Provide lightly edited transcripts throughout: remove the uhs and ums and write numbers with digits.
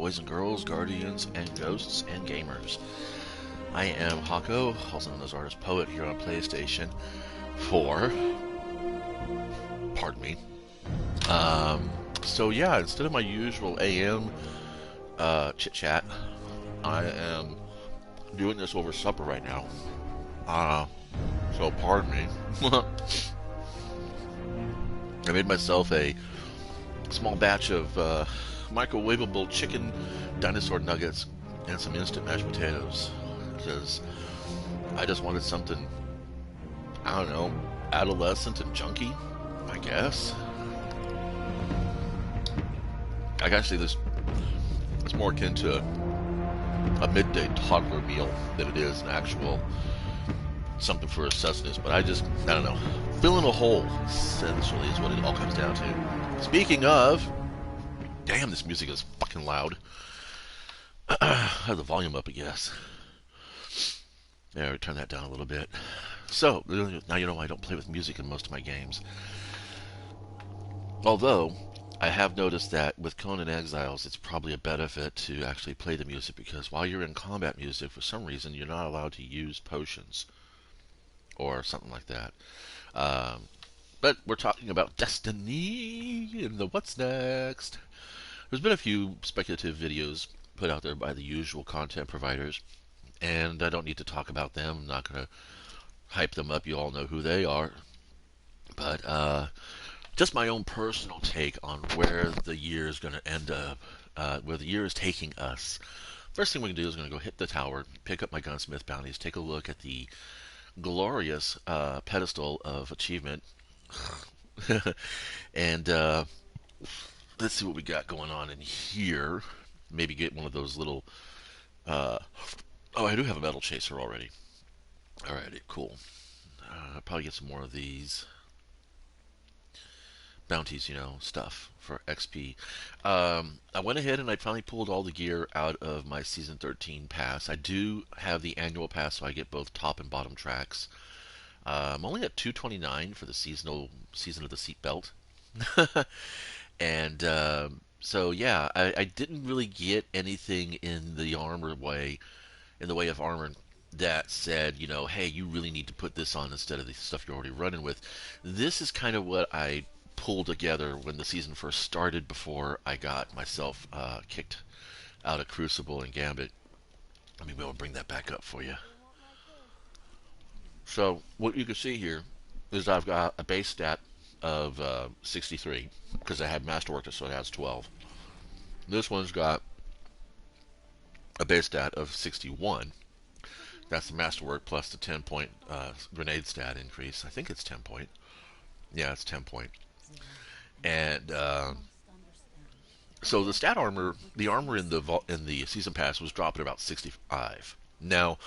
boys and girls, guardians and ghosts and gamers. I am Hako, also known as Artist Poet, here on PlayStation 4. Pardon me. So yeah, instead of my usual AM chit chat, I am doing this over supper right now. So pardon me. I made myself a small batch of microwavable chicken dinosaur nuggets and some instant mashed potatoes because I just wanted something, I don't know, adolescent and junky, I guess. I gotta say this, it's more akin to a midday toddler meal than it is an actual something for a sustenance, but I don't know. Filling a hole, essentially, is what it all comes down to. Speaking of, damn, this music is fucking loud. Have the volume up, I guess. Yeah, turn that down a little bit. So, now you know why I don't play with music in most of my games. Although, I have noticed that with Conan Exiles, it's probably a benefit to actually play the music, because while you're in combat music, for some reason, you're not allowed to use potions. Or something like that. But we're talking about Destiny and the what's next. There's been a few speculative videos put out there by the usual content providers, and I don't need to talk about them. I'm not going to hype them up. You all know who they are. But just my own personal take on where the year is going to end up, where the year is taking us. First thing we can do is going to go hit the tower, pick up my gunsmith bounties, take a look at the glorious pedestal of achievement, and let's see what we got going on in here. Maybe get one of those little. Oh, I do have a metal chaser already. Alrighty, cool. I'll probably get some more of these bounties, stuff for XP. I went ahead and I finally pulled all the gear out of my Season 13 pass. I do have the annual pass, so I get both top and bottom tracks. I'm only at 229 for the Season of the Seatbelt. And so yeah, I didn't really get anything in the in the way of armor that said, hey, you really need to put this on instead of the stuff you're already running with. This is kind of what I pulled together when the season first started, before I got myself kicked out of Crucible and Gambit. Let me be able to bring that back up for you. So what you can see here is I've got a base stat of 63 because I had Masterwork, so it has 12. This one's got a base stat of 61. That's the Masterwork plus the 10-point grenade stat increase. I think it's 10 point. Yeah, it's 10 point. And so the stat armor, the armor in the season pass was dropped at about 65. Now,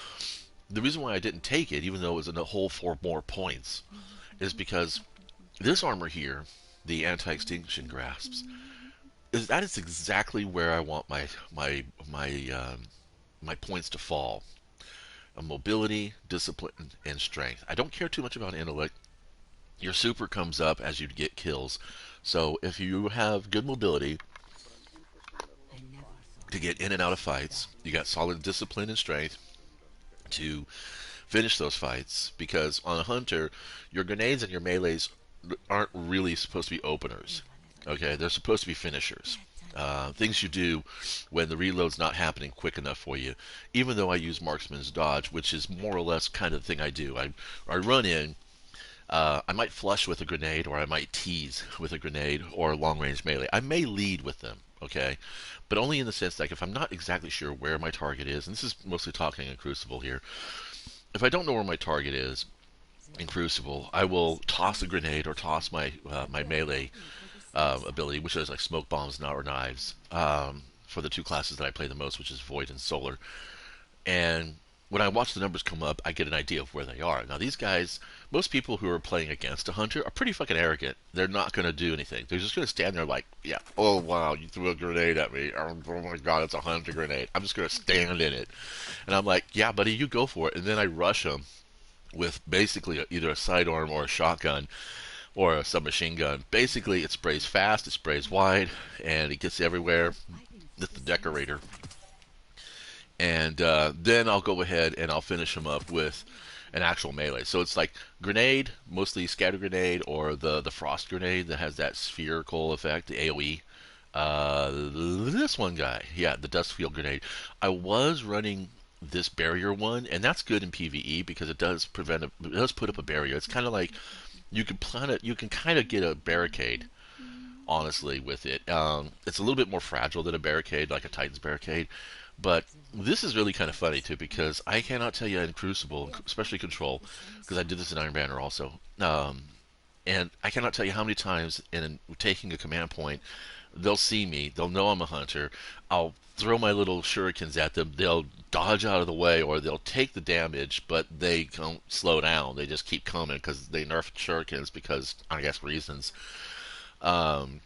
the reason why I didn't take it, even though it was a whole 4 more points, is because this armor here, the anti-extinction grasps, that is exactly where I want my points to fall. Mobility, discipline, and strength. I don't care too much about intellect. Your super comes up as you get kills. So if you have good mobility to get in and out of fights, you got solid discipline and strength to finish those fights. Because on a hunter, your grenades and your melees aren't really supposed to be openers. Okay, they're supposed to be finishers. Things you do when the reload's not happening quick enough for you. Even though I use Marksman's Dodge, which is more or less kind of the thing I do. I run in, I might flush with a grenade, or I might tease with a grenade, or a long-range melee. I may lead with them, okay? But only in the sense that if I'm not exactly sure where my target is, and this is mostly talking in Crucible here, if I don't know where my target is in Crucible, I will toss a grenade or toss my melee ability, which is like smoke bombs or knives, for the two classes that I play the most, which is Void and Solar. And when I watch the numbers come up, I get an idea of where they are. Now, these guys, most people who are playing against a hunter are pretty fucking arrogant. They're not going to do anything. They're just going to stand there like, yeah, oh, wow, you threw a grenade at me. Oh my God, it's a hunter grenade. I'm just going to stand in it. And I'm like, yeah, buddy, you go for it. And then I rush them with basically either a sidearm or a shotgun or a submachine gun. Basically, it sprays fast, it sprays wide, and it gets everywhere. The decorator. And then I'll go ahead and I'll finish them up with an actual melee. So it's like grenade, mostly scatter grenade, or the frost grenade that has that spherical effect, the AOE. This one guy, yeah, the dust field grenade. I was running this barrier one, and that's good in PvE because it does it does put up a barrier. It's kind of like you can plan it, you can kind of get a barricade, honestly, with it. It's a little bit more fragile than a barricade, like a Titan's barricade. But this is really kind of funny too, because I cannot tell you in Crucible, especially Control, because I did this in Iron Banner also. And I cannot tell you how many times in taking a command point, they'll see me, they'll know I'm a hunter. I'll throw my little shurikens at them. They'll dodge out of the way, or they'll take the damage, but they don't slow down. They just keep coming because they nerfed shurikens because I guess reasons. Um,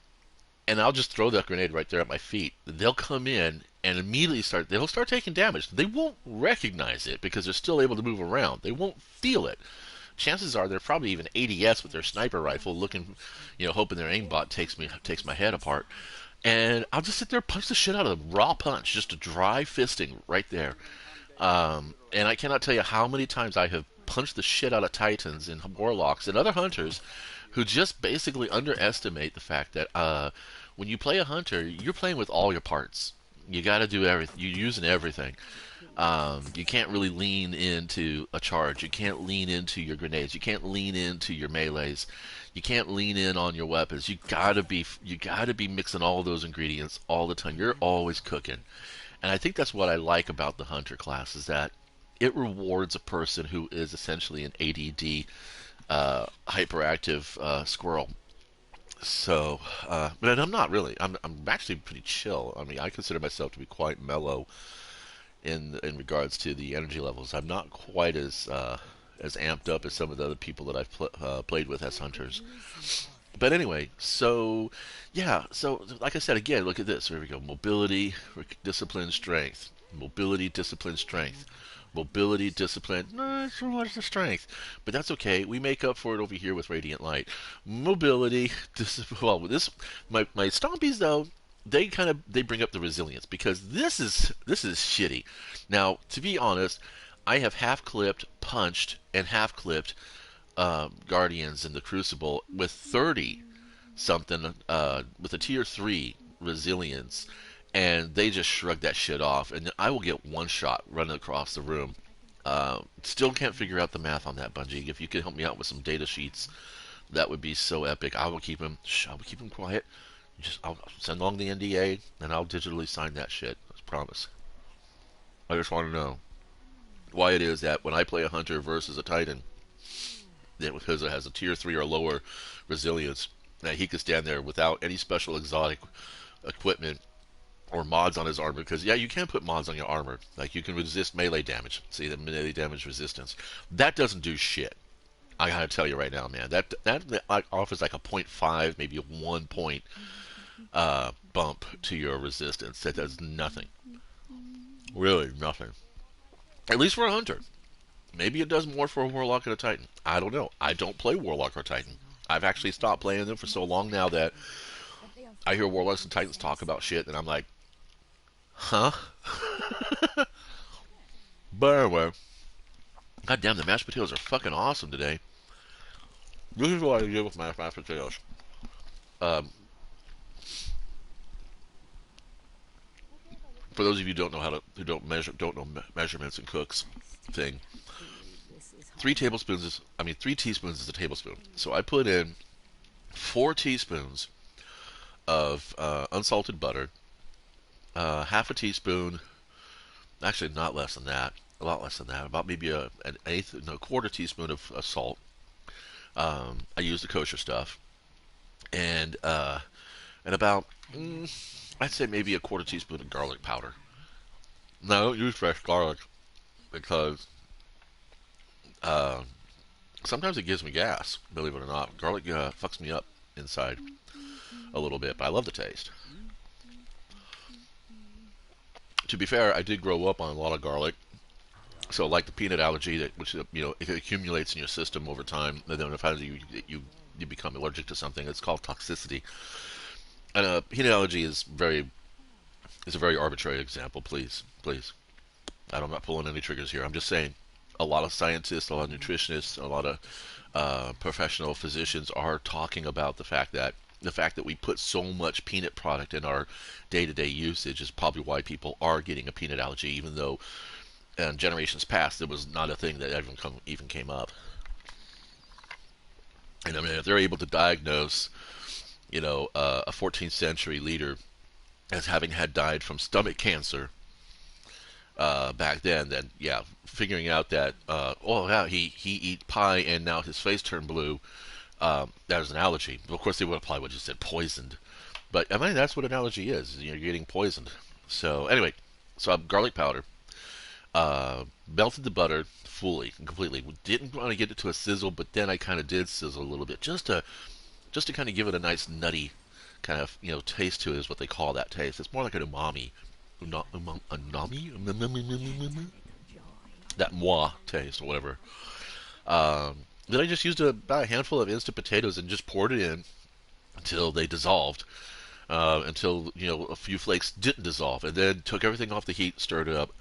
and I'll just throw that grenade right there at my feet. They'll come in and immediately they'll start taking damage. They won't recognize it because they're still able to move around. They won't feel it. Chances are they're probably even ADS with their sniper rifle, looking, hoping their aimbot takes my head apart. And I'll just sit there, punch the shit out of them, raw punch, just a dry fisting right there. And I cannot tell you how many times I have punched the shit out of Titans and Warlocks and other hunters who just basically underestimate the fact that when you play a hunter, you're playing with all your parts. You got to do everything. You're using everything. You can't really lean into a charge. You can't lean into your grenades. You can't lean into your melees. You can't lean in on your weapons. You gotta be mixing all those ingredients all the time. You're always cooking. And I think that's what I like about the hunter class, is that it rewards a person who is essentially an ADD, hyperactive squirrel. So, but I'm not really. I'm actually pretty chill. I mean, I consider myself to be quite mellow in regards to the energy levels. I'm not quite as amped up as some of the other people that I've played with as hunters. But anyway, so yeah, so like I said again, look at this. Here we go: mobility, discipline, strength. Mobility, discipline, strength. Mobility, discipline. No, it's so much the strength, but that's okay. We make up for it over here with Radiant Light. Mobility, discipline. Well, my stompies though, they bring up the resilience, because this is shitty. Now, to be honest, I have half clipped, punched, and half clipped Guardians in the Crucible with 30 something with a tier 3 resilience, and they just shrug that shit off, and I will get one shot running across the room. Still can't figure out the math on that, Bungie. If you could help me out with some data sheets, that would be so epic. I will keep him quiet. I'll send along the NDA, and I'll digitally sign that shit. I promise. I just want to know why it is that when I play a hunter versus a titan, that because it has a tier 3 or lower resilience, that he can stand there without any special exotic equipment or mods on his armor. Because yeah, you can put mods on your armor, like you can resist melee damage. See, the melee damage resistance, that doesn't do shit. I gotta tell you right now, man, that offers like a 0.5, maybe a 1 point bump to your resistance. That does nothing, really nothing. At least for a hunter. Maybe it does more for a Warlock and a Titan. I don't know. I don't play Warlock or Titan. I've actually stopped playing them for so long now that I hear Warlocks and Titans talk about shit, and I'm like, huh? But anyway, god damn, the mashed potatoes are fucking awesome today. This is what I do with my mashed potatoes. Um, for those of you who don't know measurements and cooks thing, 3 teaspoons is a tablespoon. So I put in 4 teaspoons of unsalted butter, half a teaspoon, actually not less than that, a lot less than that, about maybe a quarter teaspoon of salt. I use the kosher stuff, and about I'd say maybe a quarter teaspoon of garlic powder. Now, I don't use fresh garlic because sometimes it gives me gas, believe it or not. Garlic fucks me up inside a little bit, but I love the taste. To be fair, I did grow up on a lot of garlic, so like the peanut allergy, which it accumulates in your system over time, and then if you become allergic to something, it's called toxicity. And a peanut allergy is very It's a very arbitrary example. Please, please. I'm not pulling any triggers here. I'm just saying a lot of scientists, a lot of nutritionists, a lot of professional physicians are talking about the fact that we put so much peanut product in our day-to-day usage is probably why people are getting a peanut allergy, even though in generations past it was not a thing that even came up. And I mean, if they're able to diagnose, a 14th century leader as having had died from stomach cancer back then yeah, figuring out that oh yeah, he eat pie and now his face turned blue. That is an allergy. Of course, they would probably would have just said poisoned, but I mean that's what an allergy is. You're getting poisoned. So anyway, so garlic powder. Melted the butter fully and completely. Didn't want to get it to a sizzle, but then I kind of did sizzle a little bit, just to kind of give it a nice nutty kind of taste to it. Is what they call that taste. It's more like an umami, umami, that moi taste or whatever. Then I just used about a handful of instant potatoes and just poured it in until they dissolved. Until a few flakes didn't dissolve, and then took everything off the heat, stirred it up.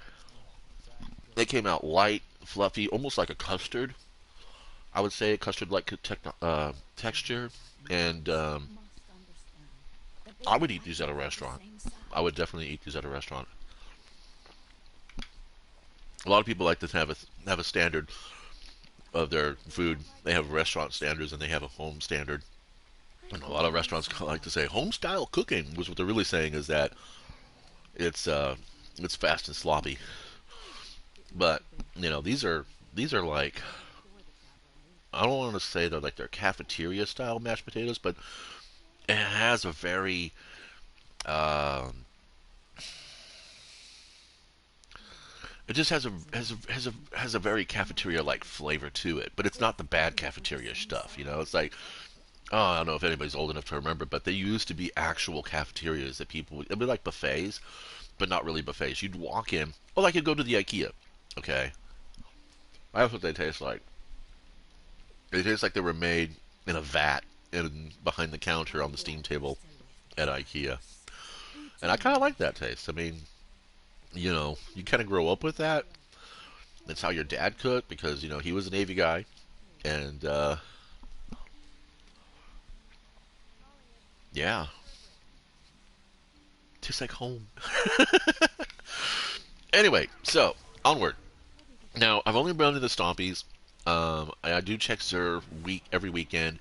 It came out light, fluffy, almost like a custard. I would say a custard-like texture, and I would eat these at a restaurant. I would definitely eat these at a restaurant. A lot of people like to have a standard of their food. They have restaurant standards and they have a home standard. And a lot of restaurants like to say home style cooking, which what they're really saying is that it's fast and sloppy. But these are like, I don't want to say they're cafeteria style mashed potatoes, but it has a very um, it just has a very cafeteria like flavor to it. But it's not the bad cafeteria stuff. It's like, oh, I don't know if anybody's old enough to remember, but they used to be actual cafeterias that it'd be like buffets, but not really buffets. You'd walk in, oh, like you'd go to the IKEA. Okay, that's what they taste like. They taste like they were made in a vat behind the counter on the steam table at IKEA. And I kind of like that taste. I mean, you kind of grow up with that. That's how your dad cooked because, he was a Navy guy. And, yeah, tastes like home. Anyway, so, onward. Now, I've only been to the Stompies. I do check Zer every weekend,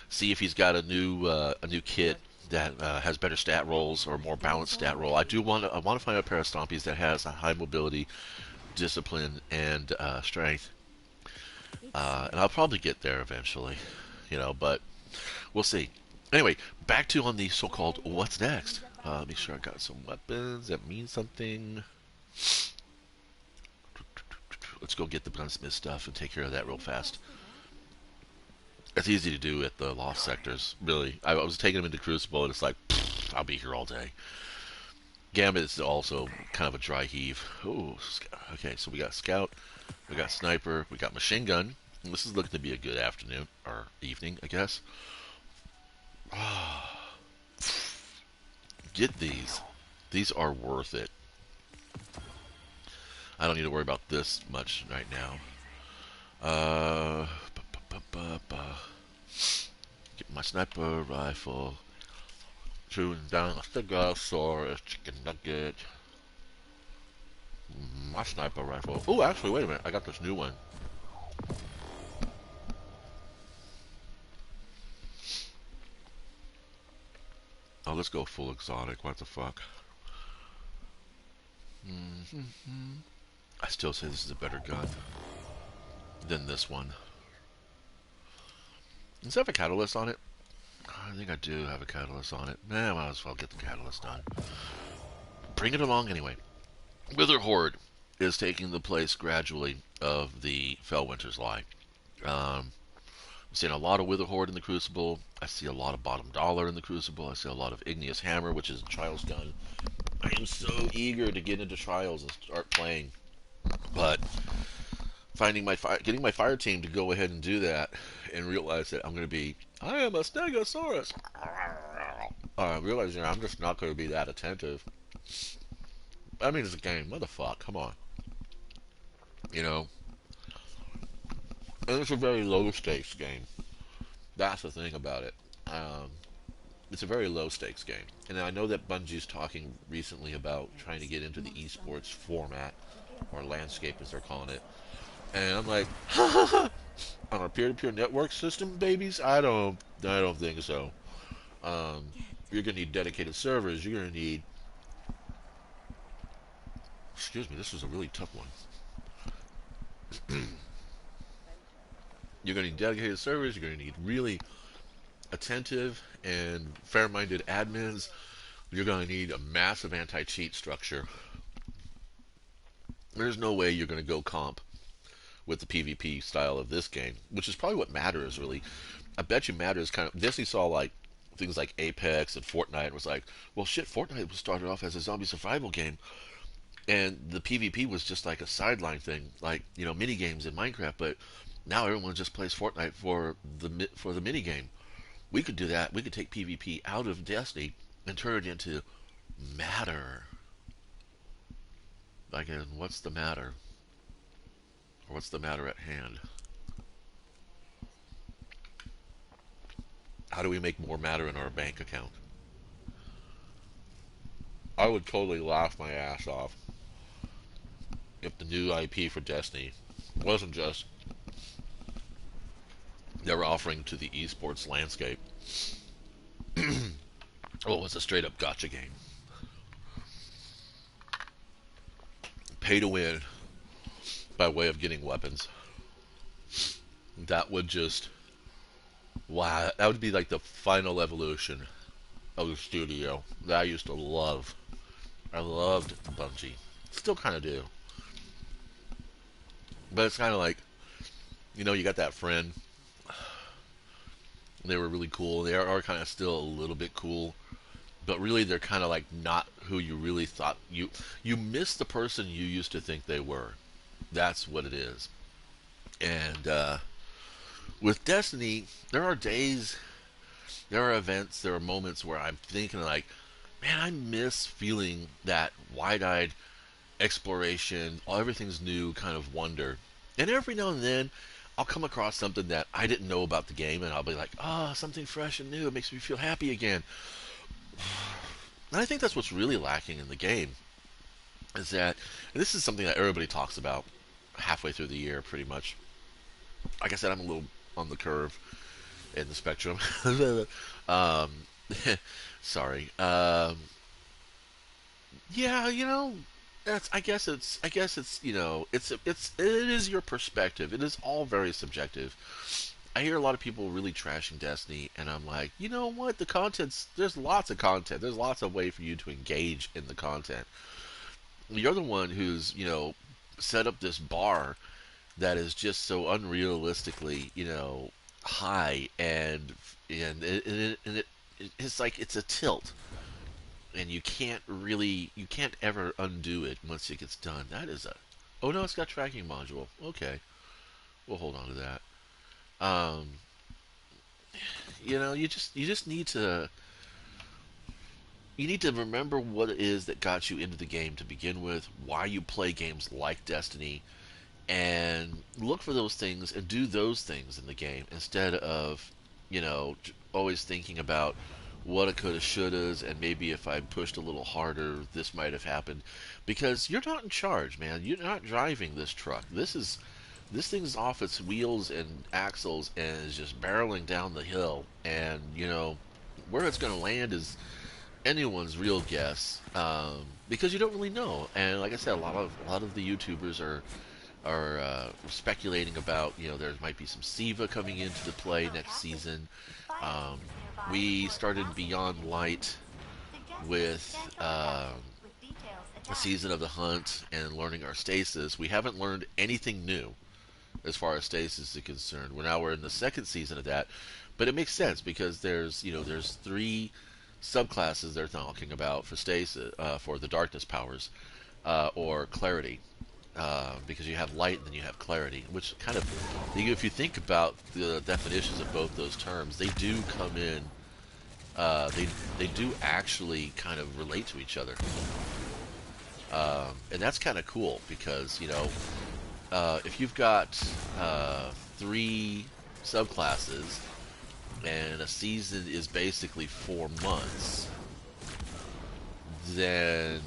see if he's got a new kit that has better stat rolls or more balanced stat roll. I want to find a pair of Stompies that has a high mobility, discipline, and strength. And I'll probably get there eventually, but we'll see. Anyway, back to on the so-called what's next. Make sure I got some weapons that mean something. Let's go get the gunsmith stuff and take care of that real fast. It's easy to do at the lost sectors, really. I was taking them into Crucible, and it's like, I'll be here all day. Gambit is also kind of a dry heave. Oh, okay, so we got Scout, we got Sniper, we got Machine Gun. And this is looking to be a good afternoon, or evening, I guess. Get these. These are worth it. I don't need to worry about this much right now. Get my sniper rifle. Chewing down a Stegosaurus chicken nugget. My sniper rifle. Oh, actually, wait a minute. I got this new one. Oh, let's go full exotic. What the fuck? I still say this is a better gun than this one. Does it have a catalyst on it? I think I do have a catalyst on it. I might as well get the catalyst done. Bring it along anyway. Wither Horde is taking the place gradually of the Fellwinter's Lie. I'm seeing a lot of Wither Horde in the Crucible. I see a lot of Bottom Dollar in the Crucible. I see a lot of Igneous Hammer, which is a Trials gun. I am so eager to get into Trials and start playing. But getting my fire team to go ahead and do that and realize that I am a Stegosaurus. Realizing I'm just not going to be that attentive. I mean, it's a game. What the fuck? Come on. You know? And it's a very low stakes game. That's the thing about it. Um, it's a very low stakes game. And I know that Bungie's talking recently about trying to get into the esports format, or landscape as they're calling it. And I'm like, on a peer-to-peer network system, babies? I don't think so. Um, you're gonna need dedicated servers. You're gonna need. Excuse me, this was a really tough one. You're gonna need dedicated servers. You're gonna need really attentive and fair-minded admins. You're gonna need a massive anti-cheat structure. There's no way you're gonna go comp with the PvP style of this game, which is probably what matters really. I bet you matters kind of. Disney saw like things like Apex and Fortnite and was like, well, shit, Fortnite was started off as a zombie survival game, and the PvP was just like a sideline thing, like mini games in Minecraft. But now everyone just plays Fortnite for the mini game. We could do that. We could take PvP out of Destiny and turn it into matter. Like, what's the matter? Or what's the matter at hand? How do we make more matter in our bank account? I would totally laugh my ass off if the new IP for Destiny wasn't just they were offering to the esports landscape. Oh, it was a straight up gotcha game. Pay to win by way of getting weapons. That would just. Wow, that would be like the final evolution of the studio that I used to love. I loved Bungie. Still kind of do. But it's kind of like, you got that friend. They were really cool. They are kind of still a little bit cool. But really, they're kind of like not who you really thought. You miss the person you used to think they were. That's what it is. And with Destiny, there are days, there are events, there are moments where I'm thinking like, man, I miss feeling that wide-eyed exploration, everything's new kind of wonder. And every now and then, I'll come across something that I didn't know about the game, and I'll be like, oh, something fresh and new. It makes me feel happy again. And I think that's what's really lacking in the game is that, and this is something that everybody talks about halfway through the year, pretty much. Like I said, I'm a little on the curve in the spectrum. um, sorry. Yeah, that's. I guess it's. It is your perspective. It is all very subjective. I hear a lot of people really trashing Destiny, and I'm like, you know what? There's lots of content. There's lots of way for you to engage in the content. You're the one who's, set up this bar that is just so unrealistically, high, and it's like it's a tilt, and you can't ever undo it once it gets done. That is a. Oh no, it's got tracking module. Okay, we'll hold on to that. Um, you just need to remember what it is that got you into the game to begin with, why you play games like Destiny, and look for those things and do those things in the game instead of, always thinking about what it coulda, shouldas, and maybe if I pushed a little harder, this might have happened. Because you're not in charge, man. You're not driving this truck. This thing's off its wheels and axles and is just barreling down the hill. And where it's going to land is anyone's real guess, because you don't really know. And like I said, a lot of the YouTubers are speculating about there might be some SIVA coming into the play next season. Um, we started Beyond Light with a season of the hunt and learning our stasis. We haven't learned anything new as far as stasis is concerned. We're in the second season of that, but it makes sense because there's three subclasses they're talking about for stasis, for the darkness powers, or clarity, because you have light and then you have clarity, which kind of, if you think about the definitions of both those terms, they do come in they do actually kind of relate to each other, and that's kind of cool because if you've got three subclasses and a season is basically 4 months, then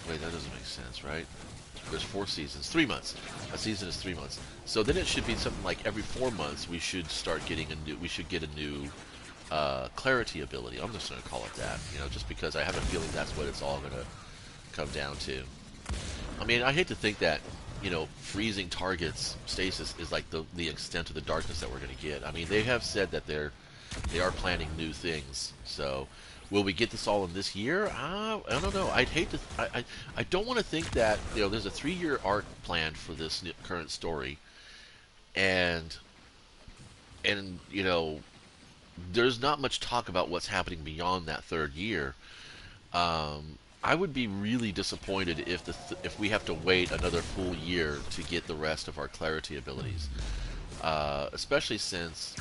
wait, that doesn't make sense, right? There's 4 seasons, 3 months. A season is 3 months. So then it should be something like every 4 months we should start getting a new. We should get a new clarity ability. I'm just going to call it that, just because I have a feeling that's what it's all going to come down to. I mean, I hate to think that, freezing targets stasis is like the extent of the darkness that we're going to get. I mean, they have said that they are planning new things. So, will we get this all in this year? I don't know. I'd hate to. I don't want to think that there's a 3-year arc planned for this current story, and there's not much talk about what's happening beyond that third year. I would be really disappointed if we have to wait another full year to get the rest of our clarity abilities, especially since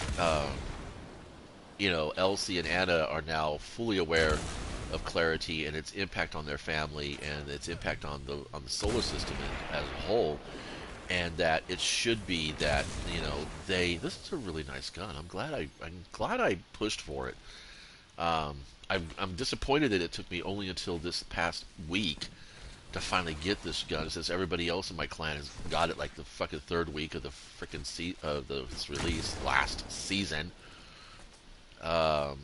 Elsie and Anna are now fully aware of clarity and its impact on their family and its impact on the solar system as a whole, and that it should be that this is a really nice gun. I'm glad I pushed for it. I'm disappointed that it took me only until this past week to finally get this gun, since everybody else in my clan has got it like the fucking third week of the freaking this release last season. Um,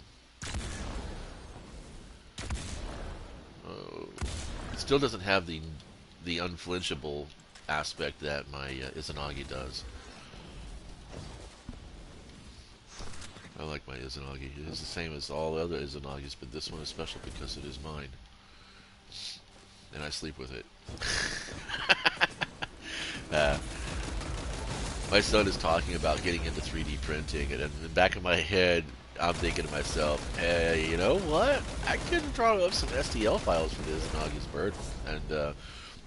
it still doesn't have the unflinchable aspect that my Izanagi does. I like my Izanagi. It is the same as all the other Izanagis, but this one is special because it is mine. And I sleep with it. uh, my son is talking about getting into 3D printing, and in the back of my head, I'm thinking to myself, hey, you know what? I could draw up some STL files for the Izanagi's bird. And,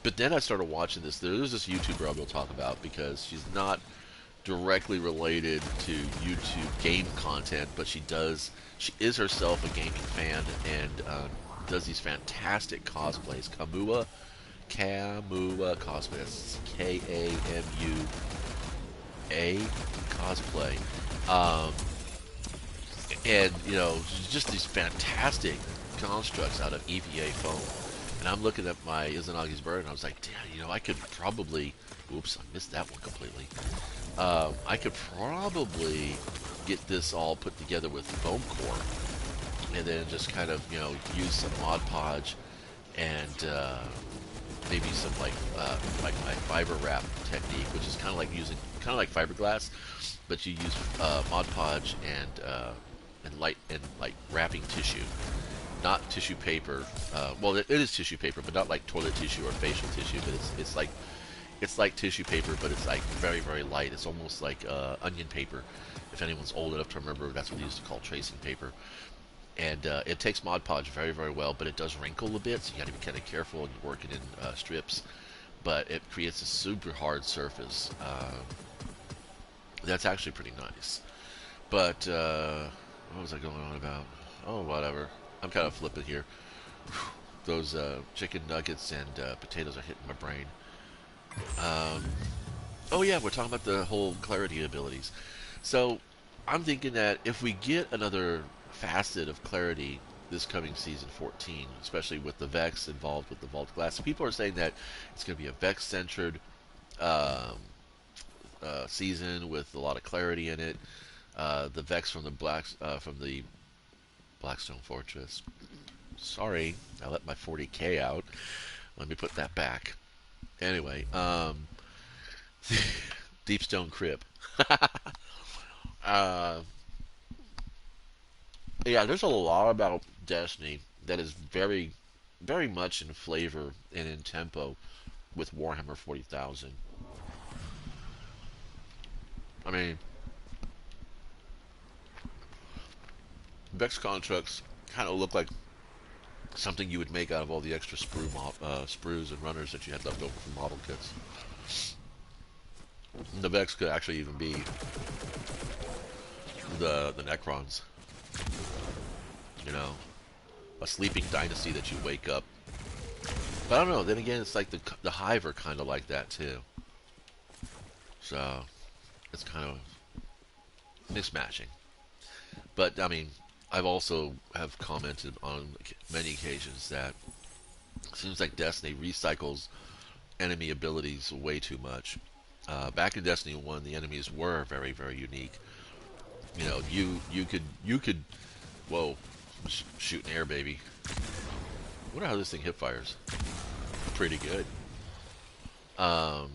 but then I started watching this. There's this YouTuber I will talk about because she's not directly related to YouTube game content, but she is herself a gaming fan and does these fantastic cosplays. Kamua cosplay. That's Kamua cosplay. And just these fantastic constructs out of EVA foam. And I'm looking at my Izanagi's bird, and I was like, damn, I could probably. Oops, I missed that one completely. I could probably get this all put together with foam core, and then just kind of use some Mod Podge and maybe some like my fiber wrap technique, which is kind of like fiberglass, but you use Mod Podge and light wrapping tissue, not tissue paper. Well, it is tissue paper, but not like toilet tissue or facial tissue. But it's like tissue paper, but it's like very, very light. It's almost like onion paper. If anyone's old enough to remember, that's what they used to call tracing paper. And it takes Mod Podge very, very well, but it does wrinkle a bit, so you got to be kind of careful when you're working in strips. But it creates a super hard surface. That's actually pretty nice. But what was I going on about? Oh, whatever. I'm kind of flipping here. Those chicken nuggets and potatoes are hitting my brain. Oh yeah, we're talking about the whole clarity abilities. So I'm thinking that if we get another facet of clarity this coming season 14, especially with the Vex involved with the Vault Glass, people are saying that it's going to be a Vex-centered season with a lot of clarity in it. The Vex from the Blackstone Fortress. Sorry, I let my 40k out. Let me put that back. Anyway, Deepstone Crypt. Yeah, there's a lot about Destiny that is very, very much in flavor and in tempo with Warhammer 40,000. I mean, Vex constructs kind of look like something you would make out of all the extra sprues and runners that you had left over from model kits. The Vex could actually even be the Necrons. You know, a sleeping dynasty that you wake up. But I don't know. Then again, it's like the Hive are kind of like that too. So it's kind of mismatching. But I mean, I've also have commented on many occasions that it seems like Destiny recycles enemy abilities way too much. Back in Destiny 1, the enemies were very, very unique. You know, you could whoa, shoot an air baby. I wonder how this thing hip fires. Pretty good. Um,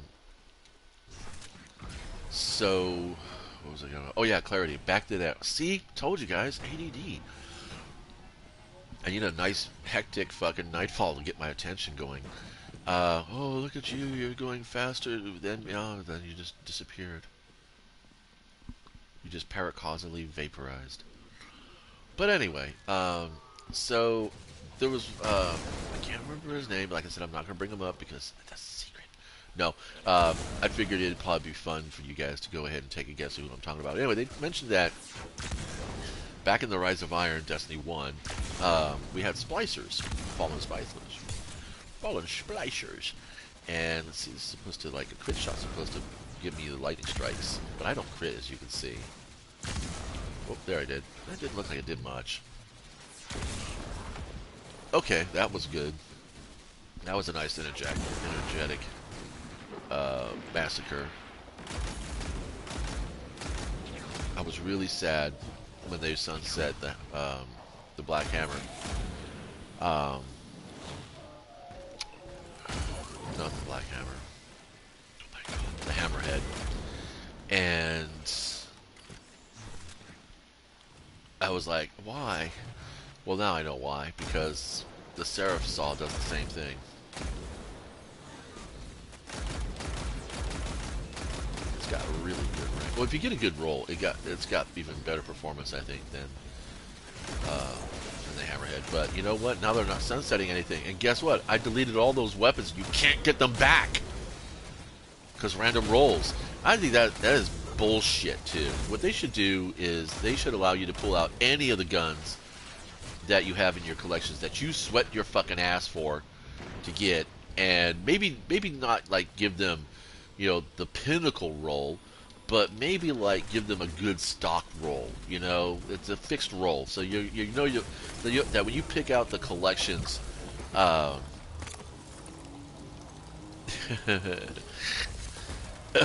so what was I going? Oh yeah, clarity. Back to that. See, told you guys, ADD. I need a nice hectic fucking nightfall to get my attention going. Oh look at you, you're going faster. Then then you just disappeared. You just paracausally vaporized. But anyway, so there was I can't remember his name. Like I said, I'm not gonna bring him up because that's a secret. No, I figured it'd probably be fun for you guys to go ahead and take a guess at who I'm talking about. Anyway, they mentioned that back in the Rise of Iron, Destiny 1, we had splicers, fallen splicers, and let's see, this is supposed to, like, a crit shot's supposed to give me the lightning strikes, but I don't crit, as you can see. Oh, there I did. That didn't look like it did much. Okay, that was good. That was a nice energetic massacre. I was really sad when they sunset the Black Hammer. Um, not the Black Hammer. Oh my God, the Hammerhead. And I was like, why? Well, now I know why. Because the Seraph Saw does the same thing. It's got a really good rank. Well, if you get a good roll, it's got even better performance, I think, than the Hammerhead. But you know what? Now they're not sunsetting anything. And guess what? I deleted all those weapons. You can't get them back because random rolls. I think that is bullshit too. What they should do is they should allow you to pull out any of the guns that you have in your collections that you sweat your fucking ass for to get, and maybe not like give them, you know, the pinnacle roll, but maybe like give them a good stock roll. You know, it's a fixed roll, so you know that when you pick out the collections. I'm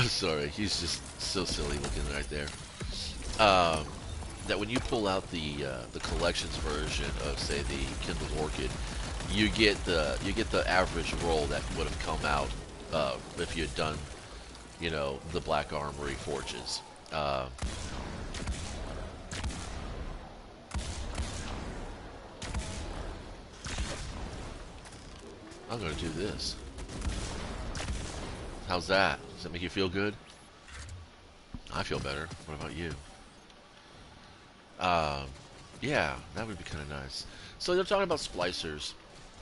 sorry, he's just so silly looking right there. Um, that when you pull out the collections version of, say, the Kindled Orchid, you get the average roll that would have come out if you had done, you know, the Black Armory forges. I'm gonna do this. How's that? Does that make you feel good? I feel better. What about you? Um, yeah, that would be kind of nice. So they're talking about splicers.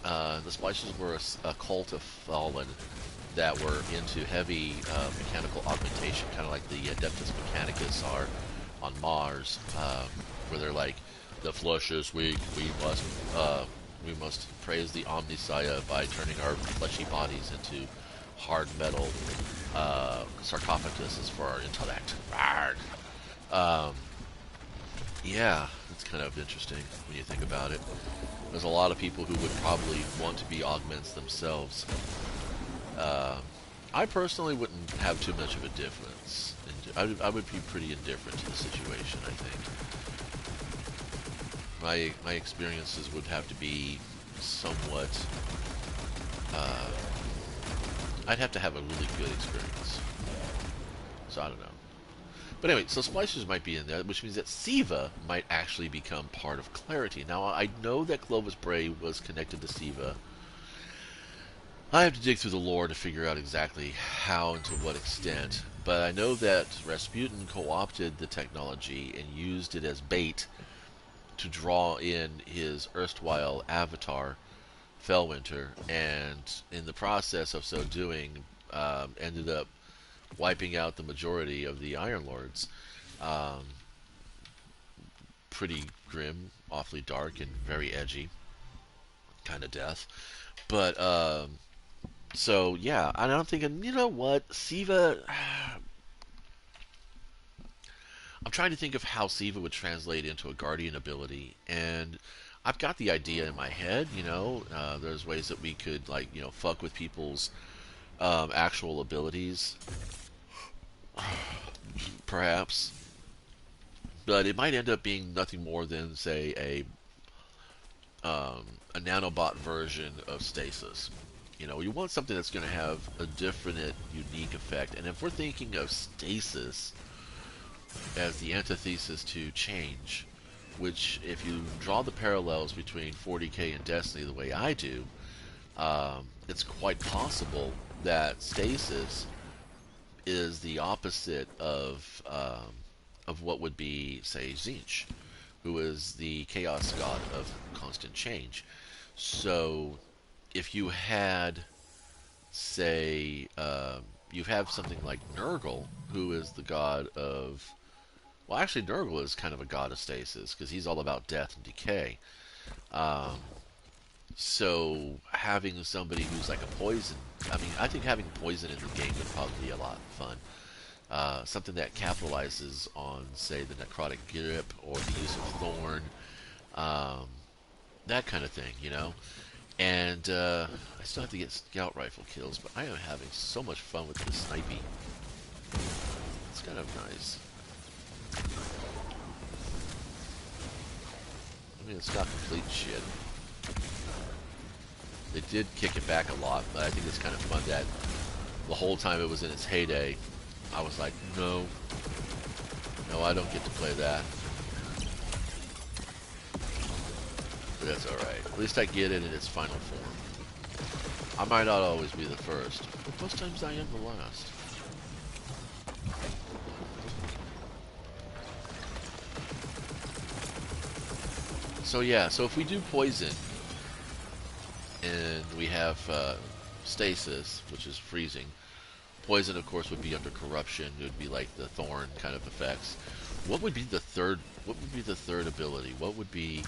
The splicers were a cult of Fallen that were into heavy mechanical augmentation, kind of like the Adeptus Mechanicus are on Mars, where they're like, the flesh is weak. We must praise the Omnissiah by turning our fleshy bodies into hard metal sarcophaguses for our intellect. Yeah, that's kind of interesting when you think about it. There's a lot of people who would probably want to be augments themselves. I personally wouldn't have too much of a difference. I would be pretty indifferent to the situation, I think. My experiences would have to be somewhat... I'd have to have a really good experience. So I don't know. But anyway, so splicers might be in there, which means that Siva might actually become part of Clarity. Now, I know that Clovis Bray was connected to Siva. I have to dig through the lore to figure out exactly how and to what extent. But I know that Rasputin co-opted the technology and used it as bait to draw in his erstwhile avatar, Fellwinter, and in the process of so doing, ended up wiping out the majority of the Iron Lords, pretty grim, awfully dark, and very edgy kind of death. But so yeah, and I'm thinking, you know what, Siva. I'm trying to think of how Siva would translate into a guardian ability, and I've got the idea in my head. There's ways that we could like fuck with people's actual abilities, perhaps. But it might end up being nothing more than, say, a nanobot version of Stasis. You want something that's going to have a different, unique effect. And if we're thinking of Stasis as the antithesis to change, which, if you draw the parallels between 40K and Destiny the way I do, it's quite possible that Stasis is the opposite of what would be, say, Tzeentch, who is the chaos god of constant change. So, if you had, say, you have something like Nurgle, who is the god of, well, actually, Nurgle is kind of a god of stasis because he's all about death and decay. Um, so having somebody who's like a poison, I mean, I think having poison in the game would probably be a lot of fun. Something that capitalizes on, say, the necrotic grip or the use of thorn, um, that kind of thing. And I still have to get scout rifle kills, but I am having so much fun with this snipey. It's kind of nice. I mean, it's not complete shit. They did kick it back a lot, but I think it's kind of fun that the whole time it was in its heyday, I was like, no, I don't get to play that. But that's alright. At least I get it in its final form. I might not always be the first, but most times I am the last. So yeah, so if we do poison, and we have stasis, which is freezing. Poison, of course, would be under corruption. It would be like the thorn kind of effects. What would be the third? What would be the third ability? What would be?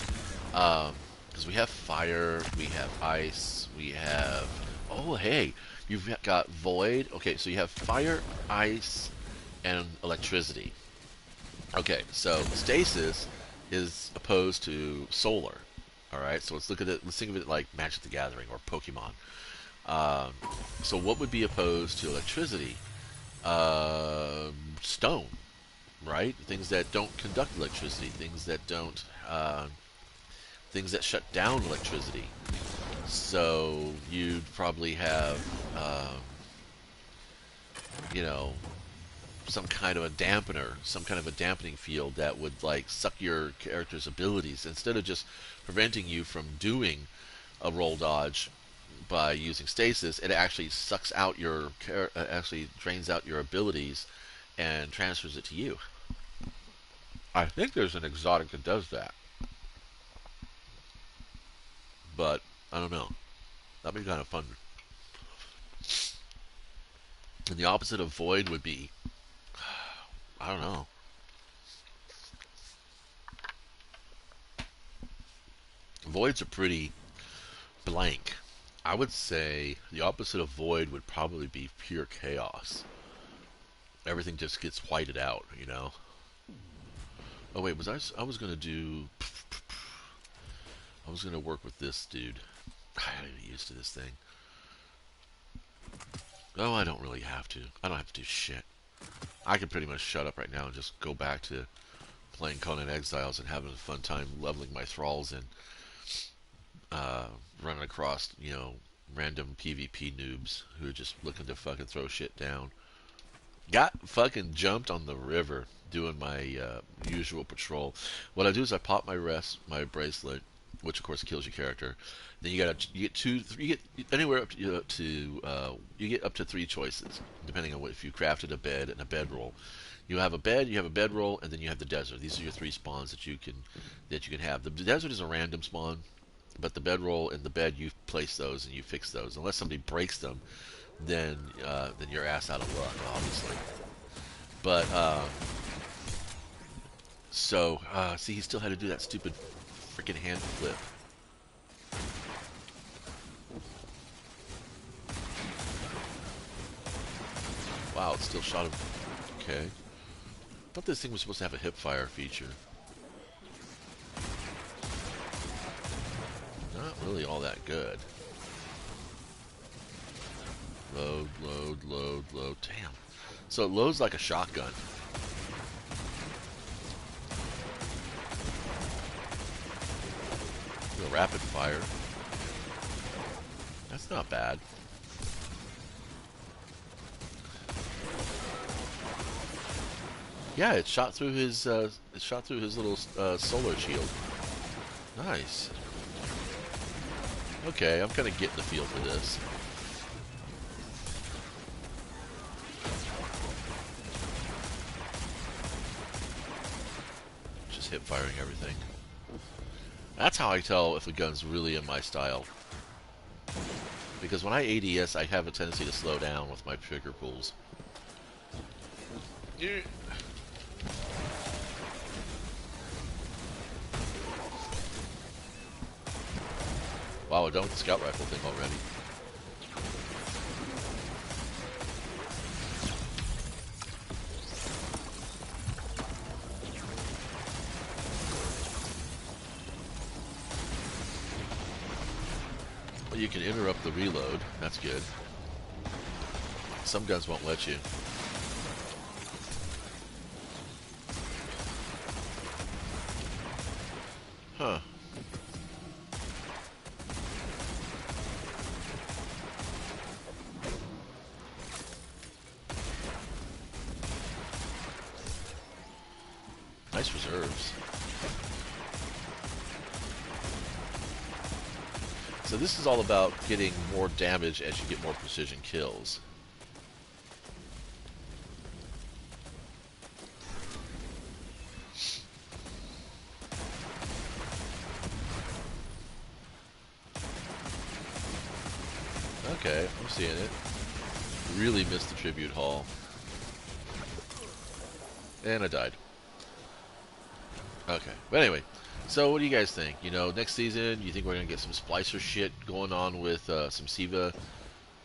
Because we have fire, we have ice, we have. Oh, hey, you've got void. Okay, so you have fire, ice, and electricity. Okay, so stasis is opposed to solar. All right, so let's look at it. Let's think of it like Magic the Gathering or Pokemon. So what would be opposed to electricity? Stone, right? Things that don't conduct electricity, things that don't, things that shut down electricity. So you'd probably have, you know, some kind of a dampener, some kind of a dampening field that would like suck your character's abilities instead of just preventing you from doing a roll dodge by using stasis. It actually sucks out your actually drains out your abilities and transfers it to you. I think there's an exotic that does that, but I don't know. That'd be kind of fun. And the opposite of void would be, I don't know. Voids are pretty blank. I would say the opposite of void would probably be pure chaos. Everything just gets whited out. Oh wait, I was gonna do. I was gonna work with this dude. I gotta get used to this thing. Oh, I don't really have to. I don't have to do shit. I can pretty much shut up right now and just go back to playing Conan Exiles and having a fun time leveling my thralls and running across, random PvP noobs who are just looking to fucking throw shit down. Got fucking jumped on the river doing my usual patrol. What I do is I pop my bracelet, which of course kills your character. Then you get anywhere up you get up to 3 choices, depending on if you crafted a bed and a bedroll. You have a bedroll, and then you have the desert. These are your 3 spawns that you can have. The desert is a random spawn, but the bedroll and the bed, you place those and you fix those. Unless somebody breaks them, then you're ass out of luck, obviously. But So, see, he still had to do that stupid freaking hand flip. Wow, it still shot him. Okay. I thought this thing was supposed to have a hip fire feature. Not really all that good. Load, load, load, load. Damn. So it loads like a shotgun. Do a rapid fire. That's not bad. Yeah, it shot through his little solar shield. Nice. Okay, I'm kind of getting the feel for this. Just hip firing everything. That's how I tell if a gun's really in my style. Because when I ADS, I have a tendency to slow down with my trigger pulls. Wow, we're done with the scout rifle thing already. Well, you can interrupt the reload. That's good. Some guns won't let you. Huh. Nice reserves. So this is all about getting more damage as you get more precision kills. Okay, I'm seeing it. Really missed the tribute hall. And I died. Okay, but anyway, so what do you guys think? You know, next season, you think we're going to get some splicer shit going on with some SIVA,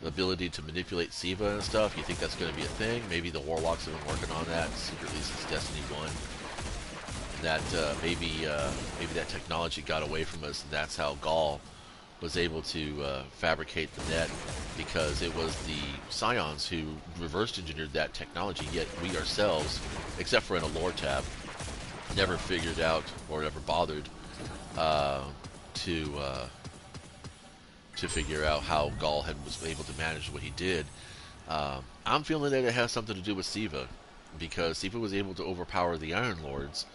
the ability to manipulate SIVA and stuff? You think that's going to be a thing? Maybe the Warlocks have been working on that secretly since Destiny 1. That maybe that technology got away from us, and that's how Gaul was able to fabricate the net, because it was the Scions who reverse engineered that technology, yet we ourselves, except for in a lore tab, never figured out or ever bothered to figure out how Gaul was able to manage what he did. I'm feeling that it has something to do with SIVA, because SIVA was able to overpower the Iron Lords,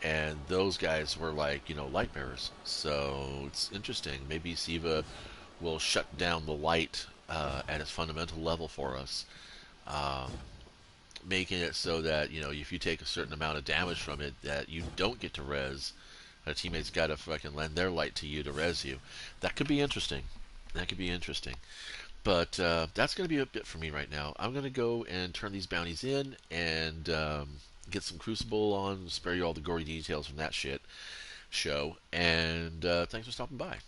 and those guys were like, you know, light bearers. So it's interesting. Maybe SIVA will shut down the light at its fundamental level for us, um, making it so that, you know, if you take a certain amount of damage from it, that you don't get to res. A teammate's got to fucking lend their light to you to res you. That could be interesting. That could be interesting. But that's going to be a bit for me right now. I'm going to go and turn these bounties in and get some Crucible on, spare you all the gory details from that shit show. And thanks for stopping by.